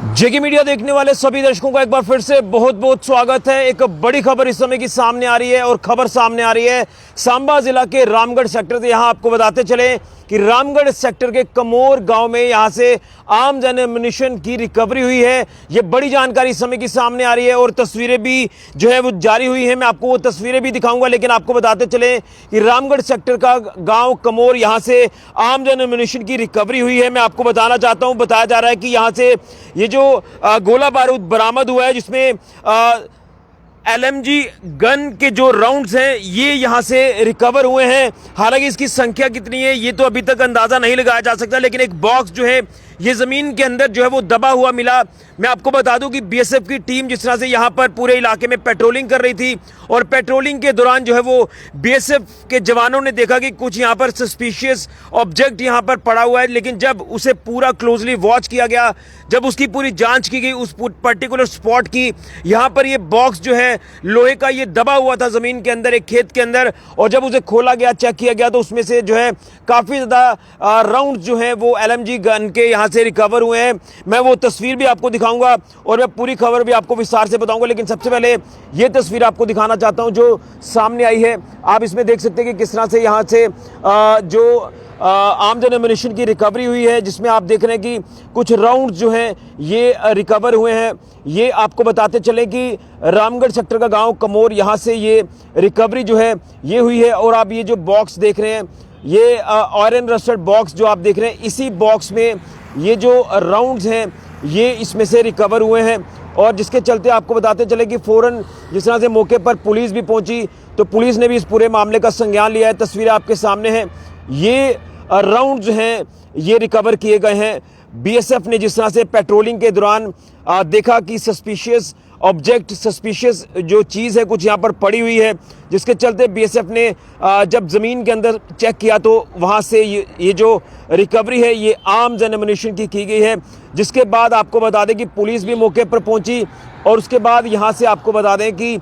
जेके media देखने वाले सभी दर्शकों का एक बार फिर से बहुत बहुत स्वागत है। एक बड़ी खबर इस समय की सामने आ रही है और खबर सामने आ रही है सांबा जिला के रामगढ़ सेक्टर से। यहां आपको बताते चले कि रामगढ़ सेक्टर के कमोर गांव में यहां से आर्म्स एंड एम्युनिशन की रिकवरी हुई है। ये बड़ी जानकारी इस समय की सामने आ रही है और तस्वीरें भी जो है वो जारी हुई है। मैं आपको वो तस्वीरें भी दिखाऊंगा, लेकिन आपको बताते चले कि रामगढ़ सेक्टर का गांव कमोर यहां से आर्म्स एंड एम्युनिशन की रिकवरी हुई है। मैं आपको बताना चाहता हूं, बताया जा रहा है कि यहां से ये जो गोला बारूद बरामद हुआ है, जिसमें एलएमजी गन के जो राउंड्स हैं ये यहां से रिकवर हुए हैं। हालांकि इसकी संख्या कितनी है ये तो अभी तक अंदाजा नहीं लगाया जा सकता, लेकिन एक बॉक्स जो है ये जमीन के अंदर जो है वो दबा हुआ मिला। मैं आपको बता दूं कि बीएसएफ की टीम जिस तरह से यहां पर पूरे इलाके में पेट्रोलिंग कर रही थी और पेट्रोलिंग के दौरान जो है वो बीएसएफ के जवानों ने देखा कि कुछ यहां पर सस्पिशियस ऑब्जेक्ट यहां पर पड़ा हुआ है, लेकिन जब उसे पूरा क्लोजली वॉच किया गया, जब उसकी पूरी जांच की गई उस पर्टिकुलर स्पॉट की, यहां पर ये बॉक्स जो है लोहे का ये दबा हुआ था जमीन के अंदर एक खेत के अंदर, और जब उसे खोला गया, चेक किया गया तो उसमें से जो है काफी ज्यादा राउंड जो है वो एलएमजी गन के यहां से रिकवर हुए हैं। मैं वो तस्वीर भी आपको दिखाऊंगा और मैं पूरी खबर भी आपको विस्तार से बताऊंगा, लेकिन सबसे पहले ये तस्वीर आपको दिखाना चाहता हूं जो सामने आई है। आप इसमें देख सकते हैं कि किस तरह से यहां से जो आर्म्स एंड एम्युनिशन की रिकवरी हुई है, जिसमें आप देख रहे हैं कि कुछ राउंड जो हैं ये रिकवर हुए हैं। ये आपको बताते चलें कि रामगढ़ सेक्टर का गांव कमोर यहां से ये रिकवरी जो है ये हुई है। और आप ये जो बॉक्स देख रहे हैं ये आयरन रस्टेड बॉक्स जो आप देख रहे हैं, इसी बॉक्स में ये जो राउंड्स हैं ये इसमें से रिकवर हुए हैं। और जिसके चलते आपको बताते चले कि फौरन जिस तरह से मौके पर पुलिस भी पहुंची तो पुलिस ने भी इस पूरे मामले का संज्ञान लिया है। तस्वीरें आपके सामने हैं, ये राउंड जो हैं ये रिकवर किए गए हैं। बीएसएफ ने जिस तरह से पेट्रोलिंग के दौरान देखा कि सस्पिशियस ऑब्जेक्ट, सस्पिशियस जो चीज़ है कुछ यहाँ पर पड़ी हुई है, जिसके चलते बीएसएफ ने जब ज़मीन के अंदर चेक किया तो वहाँ से ये जो रिकवरी है ये आर्म्स एंड एम्युनिशन की गई है। जिसके बाद आपको बता दें कि पुलिस भी मौके पर पहुंची और उसके बाद यहाँ से आपको बता दें कि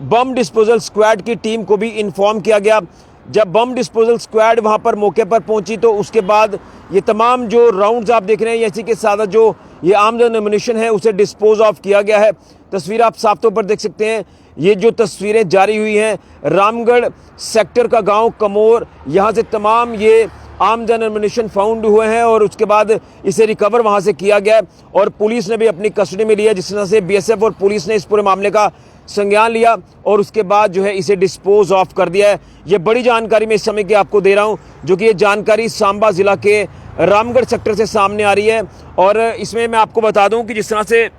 बम डिस्पोजल स्क्वाड की टीम को भी इन्फॉर्म किया गया। जब बम डिस्पोजल स्क्वाड वहां पर मौके पर पहुंची तो उसके बाद ये तमाम जो राउंड्स आप देख रहे हैं इसी के साथ जो ये आर्म्स एंड एम्युनिशन है उसे डिस्पोज ऑफ किया गया है। तस्वीर आप साफ तौर पर देख सकते हैं, ये जो तस्वीरें जारी हुई हैं रामगढ़ सेक्टर का गांव कमोर, यहाँ से तमाम ये आर्म्स एंड एम्युनिशन फाउंड हुए हैं और उसके बाद इसे रिकवर वहाँ से किया गया और पुलिस ने भी अपनी कस्टडी में लिया। जिस तरह से बीएसएफ और पुलिस ने इस पूरे मामले का संज्ञान लिया और उसके बाद जो है इसे डिस्पोज ऑफ कर दिया है। ये बड़ी जानकारी मैं इस समय की आपको दे रहा हूं, जो कि ये जानकारी सांबा जिला के रामगढ़ सेक्टर से सामने आ रही है। और इसमें मैं आपको बता दूं कि जिस तरह से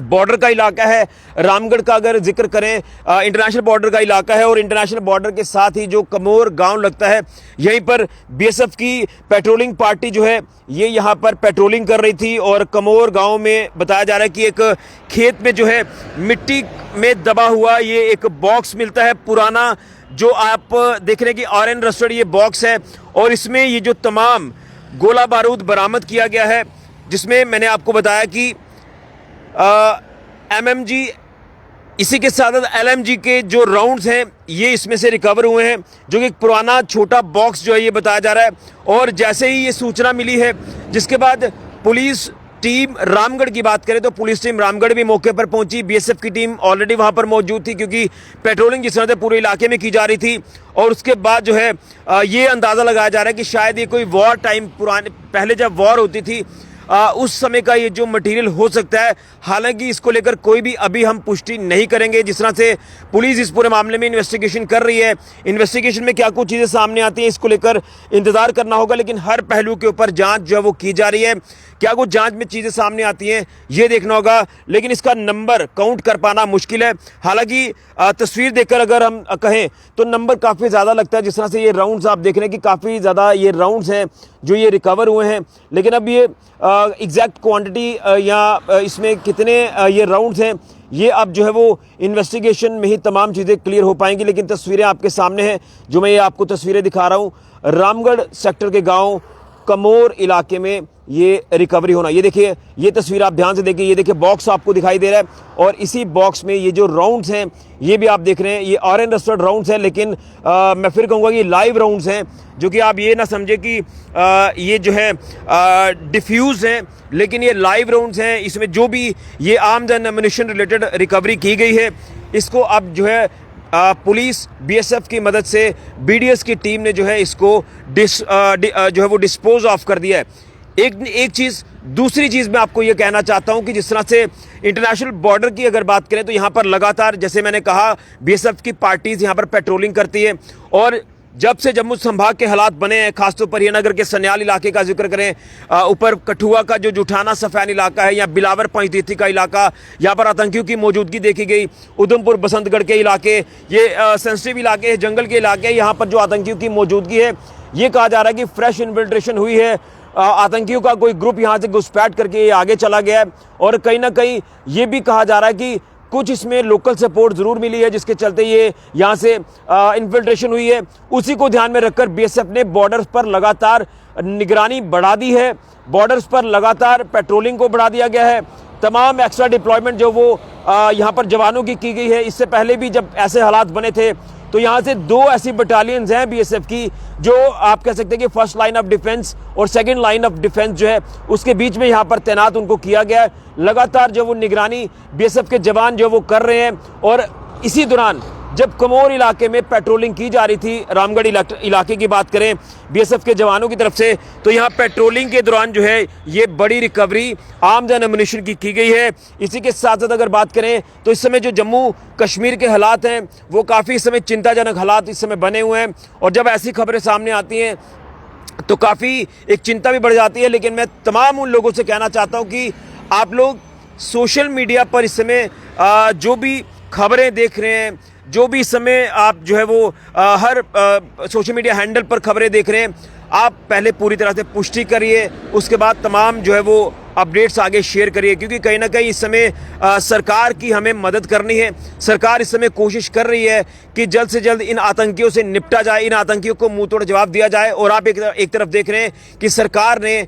बॉर्डर का इलाका है रामगढ़ का, अगर जिक्र करें इंटरनेशनल बॉर्डर का इलाका है और इंटरनेशनल बॉर्डर के साथ ही जो कमोर गांव लगता है, यहीं पर बीएसएफ की पेट्रोलिंग पार्टी जो है ये यहां पर पेट्रोलिंग कर रही थी। और कमोर गांव में बताया जा रहा है कि एक खेत में जो है मिट्टी में दबा हुआ ये एक बॉक्स मिलता है पुराना, जो आप देख रहे हैं कि आयरन रस्टेड ये बॉक्स है और इसमें ये जो तमाम गोला बारूद बरामद किया गया है, जिसमें मैंने आपको बताया कि एमएमजी, इसी के साथ एलएमजी के जो राउंड्स हैं ये इसमें से रिकवर हुए हैं, जो कि एक पुराना छोटा बॉक्स जो है ये बताया जा रहा है। और जैसे ही ये सूचना मिली है जिसके बाद पुलिस टीम रामगढ़ की बात करें तो पुलिस टीम रामगढ़ भी मौके पर पहुंची। बीएसएफ की टीम ऑलरेडी वहां पर मौजूद थी क्योंकि पेट्रोलिंग जिस तरह से पूरे इलाके में की जा रही थी। और उसके बाद जो है ये अंदाज़ा लगाया जा रहा है कि शायद ये कोई वॉर टाइम, पुराने पहले जब वॉर होती थी उस समय का ये जो मटेरियल हो सकता है। हालांकि इसको लेकर कोई भी अभी हम पुष्टि नहीं करेंगे। जिस तरह से पुलिस इस पूरे मामले में इन्वेस्टिगेशन कर रही है, इन्वेस्टिगेशन में क्या कुछ चीज़ें सामने आती हैं इसको लेकर इंतजार करना होगा, लेकिन हर पहलू के ऊपर जांच जो है वो की जा रही है। क्या कुछ जांच में चीज़ें सामने आती हैं ये देखना होगा, लेकिन इसका नंबर काउंट कर पाना मुश्किल है। हालांकि तस्वीर देखकर अगर हम कहें तो नंबर काफ़ी ज़्यादा लगता है। जिस तरह से ये राउंड्स आप देख रहे हैं कि काफ़ी ज़्यादा ये राउंड्स हैं जो ये रिकवर हुए हैं, लेकिन अब ये एग्जैक्ट क्वांटिटी या इसमें कितने ये राउंड्स हैं ये अब जो है वो इन्वेस्टिगेशन में ही तमाम चीज़ें क्लियर हो पाएंगी। लेकिन तस्वीरें आपके सामने हैं, जो मैं ये आपको तस्वीरें दिखा रहा हूँ रामगढ़ सेक्टर के गांव कमोर इलाके में ये रिकवरी होना। ये देखिए, ये तस्वीर आप ध्यान से देखिए, ये देखिए बॉक्स आपको दिखाई दे रहा है और इसी बॉक्स में ये जो राउंड्स हैं ये भी आप देख रहे हैं, ये ऑरेंज रस्टर्ड राउंड्स हैं, लेकिन मैं फिर कहूँगा कि लाइव राउंड्स हैं, जो कि आप ये ना समझे कि ये जो है डिफ्यूज़ हैं, लेकिन ये लाइव राउंड्स हैं। इसमें जो भी ये arms and ammunition related recovery की गई है, इसको अब जो है पुलिस बीएसएफ की मदद से बीडीएस की टीम ने जो है इसको जो है वो डिस्पोज ऑफ कर दिया है। एक चीज़, दूसरी चीज़ मैं आपको ये कहना चाहता हूं कि जिस तरह से इंटरनेशनल बॉर्डर की अगर बात करें तो यहाँ पर लगातार, जैसे मैंने कहा, बीएसएफ की पार्टीज यहाँ पर पेट्रोलिंग करती है। और जब से जम्मू संभाग के हालात बने हैं, खासतौर पर हीरनगर के सन्याल इलाके का जिक्र करें, ऊपर कठुआ का जो जुठाना सफैन इलाका है, या बिलावर पंचतीर्थी का इलाका, यहाँ पर आतंकियों की मौजूदगी देखी गई। उधमपुर बसंतगढ़ के इलाके, ये सेंसिटिव इलाके, जंगल के इलाके, यहाँ पर जो आतंकियों की मौजूदगी है, ये कहा जा रहा है कि फ्रेश इन्फिल्ट्रेशन हुई है। आतंकियों का कोई ग्रुप यहाँ से घुसपैठ करके ये आगे चला गया है। और कहीं ना कहीं ये भी कहा जा रहा है कि कुछ इसमें लोकल सपोर्ट जरूर मिली है, जिसके चलते ये यहाँ से इन्फिल्ट्रेशन हुई है। उसी को ध्यान में रखकर बीएसएफ ने बॉर्डर्स पर लगातार निगरानी बढ़ा दी है, बॉर्डर्स पर लगातार पेट्रोलिंग को बढ़ा दिया गया है। तमाम एक्स्ट्रा डिप्लॉयमेंट जो वो यहाँ पर जवानों की गई है। इससे पहले भी जब ऐसे हालात बने थे तो यहाँ से 2 ऐसी बटालियंस हैं बीएसएफ की, जो आप कह सकते हैं कि फर्स्ट लाइन ऑफ डिफेंस और सेकंड लाइन ऑफ डिफेंस जो है उसके बीच में यहाँ पर तैनात उनको किया गया है। लगातार जो वो निगरानी बीएसएफ के जवान जो वो कर रहे हैं। और इसी दौरान जब कमोर इलाके में पेट्रोलिंग की जा रही थी, रामगढ़ इलाके की बात करें बीएसएफ के जवानों की तरफ से, तो यहाँ पेट्रोलिंग के दौरान जो है ये बड़ी रिकवरी आर्म्स एंड एम्युनिशन की गई है। इसी के साथ साथ अगर बात करें तो इस समय जो जम्मू कश्मीर के हालात हैं वो काफ़ी इस समय चिंताजनक हालात इस समय बने हुए हैं। और जब ऐसी खबरें सामने आती हैं तो काफ़ी एक चिंता भी बढ़ जाती है। लेकिन मैं तमाम उन लोगों से कहना चाहता हूँ कि आप लोग सोशल मीडिया पर इस समय जो भी खबरें देख रहे हैं, जो भी इस समय आप जो है वो हर सोशल मीडिया हैंडल पर खबरें देख रहे हैं, आप पहले पूरी तरह से पुष्टि करिए, उसके बाद तमाम जो है वो अपडेट्स आगे शेयर करिए। क्योंकि कहीं ना कहीं इस समय सरकार की हमें मदद करनी है। सरकार इस समय कोशिश कर रही है कि जल्द से जल्द इन आतंकियों से निपटा जाए, इन आतंकियों को मुंह तोड़ जवाब दिया जाए। और आप एक तरफ देख रहे हैं कि सरकार ने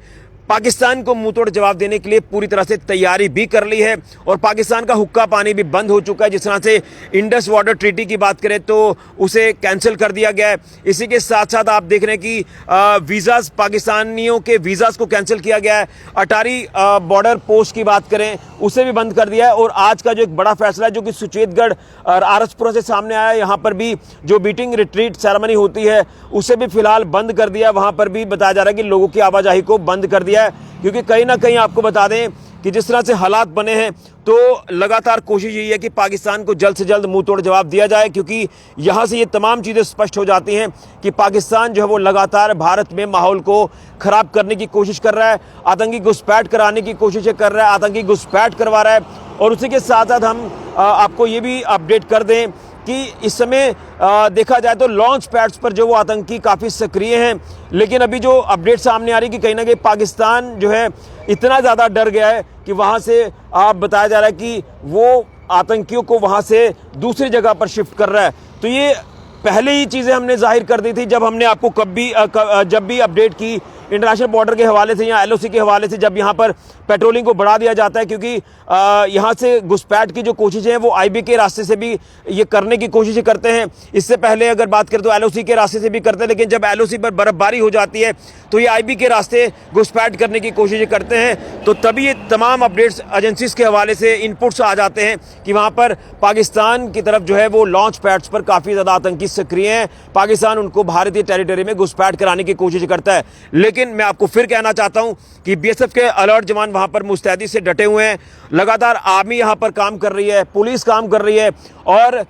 पाकिस्तान को मुंह तोड़ जवाब देने के लिए पूरी तरह से तैयारी भी कर ली है और पाकिस्तान का हुक्का पानी भी बंद हो चुका है। जिस तरह से इंडस वाटर ट्रीटी की बात करें तो उसे कैंसिल कर दिया गया है। इसी के साथ साथ आप देख रहे हैं कि वीज़ाज, पाकिस्तानियों के वीज़ाज को कैंसिल किया गया है। अटारी बॉर्डर पोस्ट की बात करें उसे भी बंद कर दिया है। और आज का जो एक बड़ा फैसला है जो कि सुचेतगढ़ और आरसपुरा से सामने आया है, यहाँ पर भी जो बीटिंग रिट्रीट सेरेमनी होती है उसे भी फिलहाल बंद कर दिया। वहाँ पर भी बताया जा रहा है कि लोगों की आवाजाही को बंद कर दिया है। क्योंकि कहीं ना कहीं आपको बता दें कि जिस तरह से हालात बने हैं तो लगातार कोशिश यही है कि पाकिस्तान को जल्द से जल्द मुंह तोड़ जवाब दिया जाए। क्योंकि यहाँ से ये तमाम चीज़ें स्पष्ट हो जाती हैं कि पाकिस्तान जो है वो लगातार भारत में माहौल को ख़राब करने की कोशिश कर रहा है, आतंकी घुसपैठ कराने की कोशिशें कर रहा है, आतंकी घुसपैठ करवा रहा है। और उसी के साथ साथ हम आपको ये भी अपडेट कर दें कि इस समय देखा जाए तो लॉन्च पैड्स पर जो वो आतंकी काफ़ी सक्रिय हैं। लेकिन अभी जो अपडेट सामने आ रही है कि कहीं ना कहीं पाकिस्तान जो है इतना ज़्यादा डर गया है कि वहाँ से आप बताया जा रहा है कि वो आतंकियों को वहाँ से दूसरी जगह पर शिफ्ट कर रहा है। तो ये पहले ही चीज़ें हमने जाहिर कर दी थी जब हमने आपको जब भी अपडेट की इंटरनेशनल बॉर्डर के हवाले से या एलओसी के हवाले से, जब यहाँ पर पेट्रोलिंग को बढ़ा दिया जाता है। क्योंकि यहाँ से घुसपैठ की जो कोशिशें हैं वो आईबी के रास्ते से भी ये करने की कोशिशें करते हैं। इससे पहले अगर बात करें तो एलओसी के रास्ते से भी करते हैं, लेकिन जब एलओसी पर बर्फबारी हो जाती है तो ये आईबी के रास्ते घुसपैठ करने की कोशिशें करते हैं। तो तभी ये तमाम अपडेट्स एजेंसीज के हवाले से इनपुट्स आ जाते हैं कि वहाँ पर पाकिस्तान की तरफ जो है वो लॉन्च पैड्स पर काफ़ी ज़्यादा आतंकी सक्रिय हैं। पाकिस्तान उनको भारतीय टेरिटरी में घुसपैठ कराने की कोशिश करता है। लेकिन मैं आपको फिर कहना चाहता हूं कि बीएसएफ के अलर्ट जवान वहां पर मुस्तैदी से डटे हुए हैं। लगातार आर्मी यहां पर काम कर रही है, पुलिस काम कर रही है और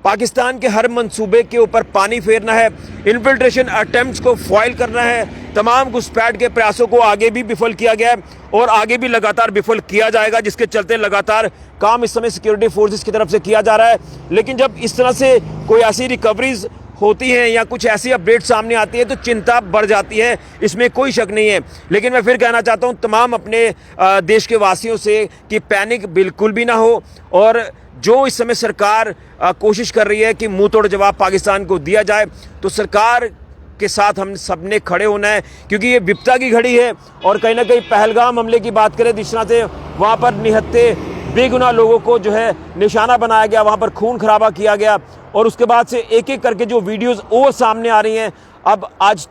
पाकिस्तान के हर मंसूबे के ऊपर पानी फेरना है, इन्फिल्ट्रेशन अटेम्प्ट्स को फॉइल करना है। तमाम घुसपैठ के प्रयासों को आगे भी विफल किया गया है और आगे भी लगातार विफल किया जाएगा, जिसके चलते लगातार काम इस समय सिक्योरिटी फोर्सेस की तरफ से किया जा रहा है। लेकिन जब इस तरह से कोई ऐसी रिकवरीज होती हैं या कुछ ऐसी अपडेट सामने आती है तो चिंता बढ़ जाती है, इसमें कोई शक नहीं है। लेकिन मैं फिर कहना चाहता हूं तमाम अपने देश के वासियों से कि पैनिक बिल्कुल भी ना हो और जो इस समय सरकार कोशिश कर रही है कि मुंह तोड़ जवाब पाकिस्तान को दिया जाए, तो सरकार के साथ हम सबने खड़े होना है, क्योंकि ये विपदा की घड़ी है। और कहीं ना कहीं पहलगाम हमले की बात करें, जिस तरह से वहाँ पर निहत्थे बेगुनाह लोगों को जो है निशाना बनाया गया, वहाँ पर खून खराबा किया गया, और उसके बाद से एक एक करके जो वीडियोस और सामने आ रही हैं। अब आज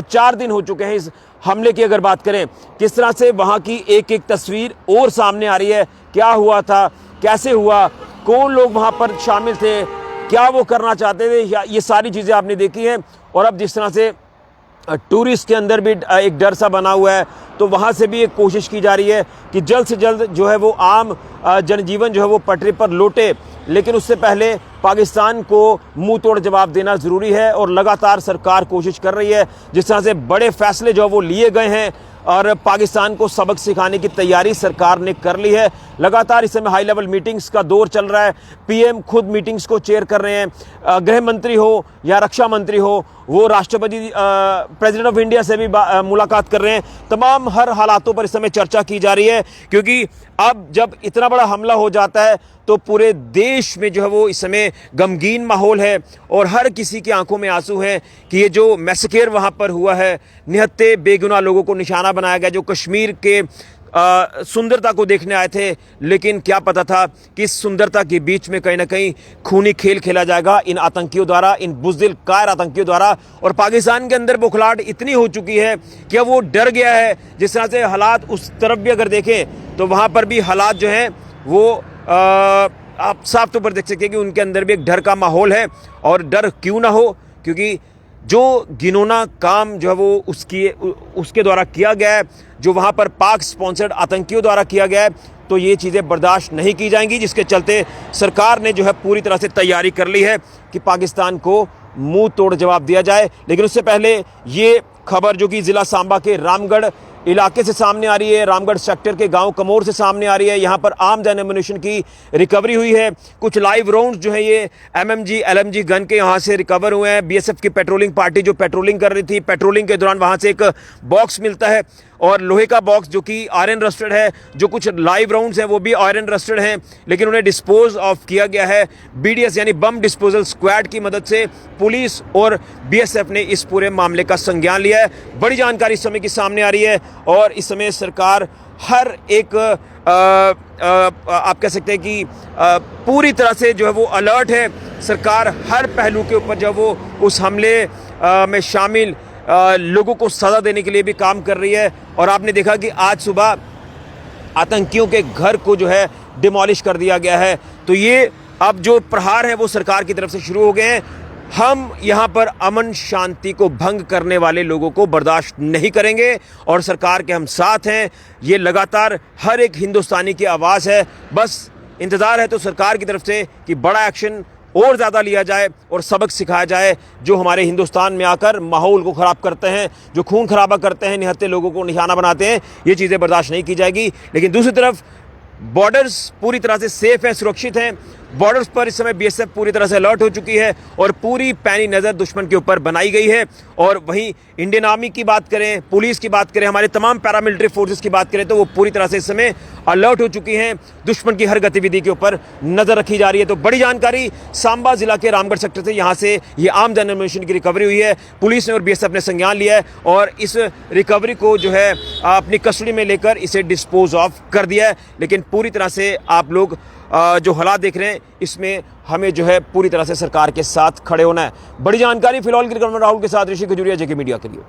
4 दिन हो चुके हैं इस हमले की अगर बात करें, किस तरह से वहाँ की एक एक तस्वीर और सामने आ रही है। क्या हुआ था, कैसे हुआ, कौन लोग वहाँ पर शामिल थे, क्या वो करना चाहते थे, ये सारी चीज़ें आपने देखी हैं। और अब जिस तरह से टूरिस्ट के अंदर भी एक डर सा बना हुआ है, तो वहाँ से भी एक कोशिश की जा रही है कि जल्द से जल्द जो है वो आम जनजीवन जो है वो पटरी पर लौटे। लेकिन उससे पहले पाकिस्तान को मुंह तोड़ जवाब देना ज़रूरी है, और लगातार सरकार कोशिश कर रही है। जिस तरह से बड़े फैसले जो वो लिए गए हैं और पाकिस्तान को सबक सिखाने की तैयारी सरकार ने कर ली है। लगातार इस समय हाई लेवल मीटिंग्स का दौर चल रहा है। पीएम खुद मीटिंग्स को चेयर कर रहे हैं। गृह मंत्री हो या रक्षा मंत्री हो, वो राष्ट्रपति प्रेसिडेंट ऑफ इंडिया से भी मुलाकात कर रहे हैं। तमाम हर हालातों पर इस समय चर्चा की जा रही है, क्योंकि अब जब इतना बड़ा हमला हो जाता है तो पूरे देश में जो है वो इस समय गमगीन माहौल है, और हर किसी की आंखों में आंसू हैं कि ये जो मैसेकेर वहाँ पर हुआ है, निहत्थे बेगुनाह लोगों को निशाना बनाया गया, जो कश्मीर के सुंदरता को देखने आए थे, लेकिन क्या पता था कि इस सुंदरता के बीच में कहीं ना कहीं खूनी खेल खेला जाएगा इन आतंकियों द्वारा, इन बुज़दिल कायर आतंकियों द्वारा। और पाकिस्तान के अंदर बुखलाहट इतनी हो चुकी है कि अब वो डर गया है। जिस तरह से हालात उस तरफ भी अगर देखें तो वहाँ पर भी हालात जो हैं वो आप साफ तौर पर देख सकते हैं कि उनके अंदर भी एक डर का माहौल है। और डर क्यों ना हो, क्योंकि जो घिनौना काम जो है वो उसके द्वारा किया गया है, जो वहाँ पर पाक स्पॉन्सर्ड आतंकियों द्वारा किया गया है, तो ये चीज़ें बर्दाश्त नहीं की जाएंगी। जिसके चलते सरकार ने जो है पूरी तरह से तैयारी कर ली है कि पाकिस्तान को मुंह तोड़ जवाब दिया जाए। लेकिन उससे पहले ये खबर जो कि ज़िला सांबा के रामगढ़ इलाके से सामने आ रही है, रामगढ़ सेक्टर के गांव कमोर से सामने आ रही है। यहाँ पर आर्म्स एंड एम्युनिशन की रिकवरी हुई है। कुछ लाइव राउंड्स जो है ये एमएमजी एलएमजी गन के यहाँ से रिकवर हुए हैं। बीएसएफ की पेट्रोलिंग पार्टी जो पेट्रोलिंग कर रही थी, पेट्रोलिंग के दौरान वहाँ से एक बॉक्स मिलता है, और लोहे का बॉक्स जो कि आयरन रस्टेड है। जो कुछ लाइव राउंड्स हैं वो भी आयरन रस्टेड हैं, लेकिन उन्हें डिस्पोज ऑफ किया गया है बीडीएस यानी बम डिस्पोजल स्क्वाड की मदद से। पुलिस और बीएसएफ ने इस पूरे मामले का संज्ञान लिया है। बड़ी जानकारी इस समय की सामने आ रही है, और इस समय सरकार हर एक आप कह सकते हैं कि पूरी तरह से जो है वो अलर्ट है। सरकार हर पहलू के ऊपर जो है वो उस हमले में शामिल लोगों को सज़ा देने के लिए भी काम कर रही है। और आपने देखा कि आज सुबह आतंकियों के घर को जो है डिमोलिश कर दिया गया है। तो ये अब जो प्रहार है वो सरकार की तरफ से शुरू हो गए हैं। हम यहाँ पर अमन शांति को भंग करने वाले लोगों को बर्दाश्त नहीं करेंगे, और सरकार के हम साथ हैं। ये लगातार हर एक हिंदुस्तानी की आवाज़ है। बस इंतज़ार है तो सरकार की तरफ से कि बड़ा एक्शन और ज़्यादा लिया जाए और सबक सिखाया जाए। जो हमारे हिंदुस्तान में आकर माहौल को ख़राब करते हैं, जो खून खराबा करते हैं, निहत्थे लोगों को निशाना बनाते हैं, ये चीज़ें बर्दाश्त नहीं की जाएगी। लेकिन दूसरी तरफ बॉर्डर्स पूरी तरह से सेफ हैं, सुरक्षित हैं। बॉर्डर्स पर इस समय बीएसएफ पूरी तरह से अलर्ट हो चुकी है, और पूरी पैनी नज़र दुश्मन के ऊपर बनाई गई है। और वहीं इंडियन आर्मी की बात करें, पुलिस की बात करें, हमारे तमाम पैरामिलिट्री फोर्सेस की बात करें, तो वो पूरी तरह से इस समय अलर्ट हो चुकी हैं। दुश्मन की हर गतिविधि के ऊपर नज़र रखी जा रही है। तो बड़ी जानकारी सांबा जिला के रामगढ़ सेक्टर से, यहाँ से ये आर्म्स एंड एम्युनिशन की रिकवरी हुई है। पुलिस ने और बीएसएफ ने संज्ञान लिया है, और इस रिकवरी को जो है अपनी कस्टडी में लेकर इसे डिस्पोज ऑफ कर दिया है। लेकिन पूरी तरह से आप लोग जो हालात देख रहे हैं, इसमें हमें जो है पूरी तरह से सरकार के साथ खड़े होना है। बड़ी जानकारी फिलहाल की राहुल के साथ ऋषि खजूरिया, जेके मीडिया के लिए।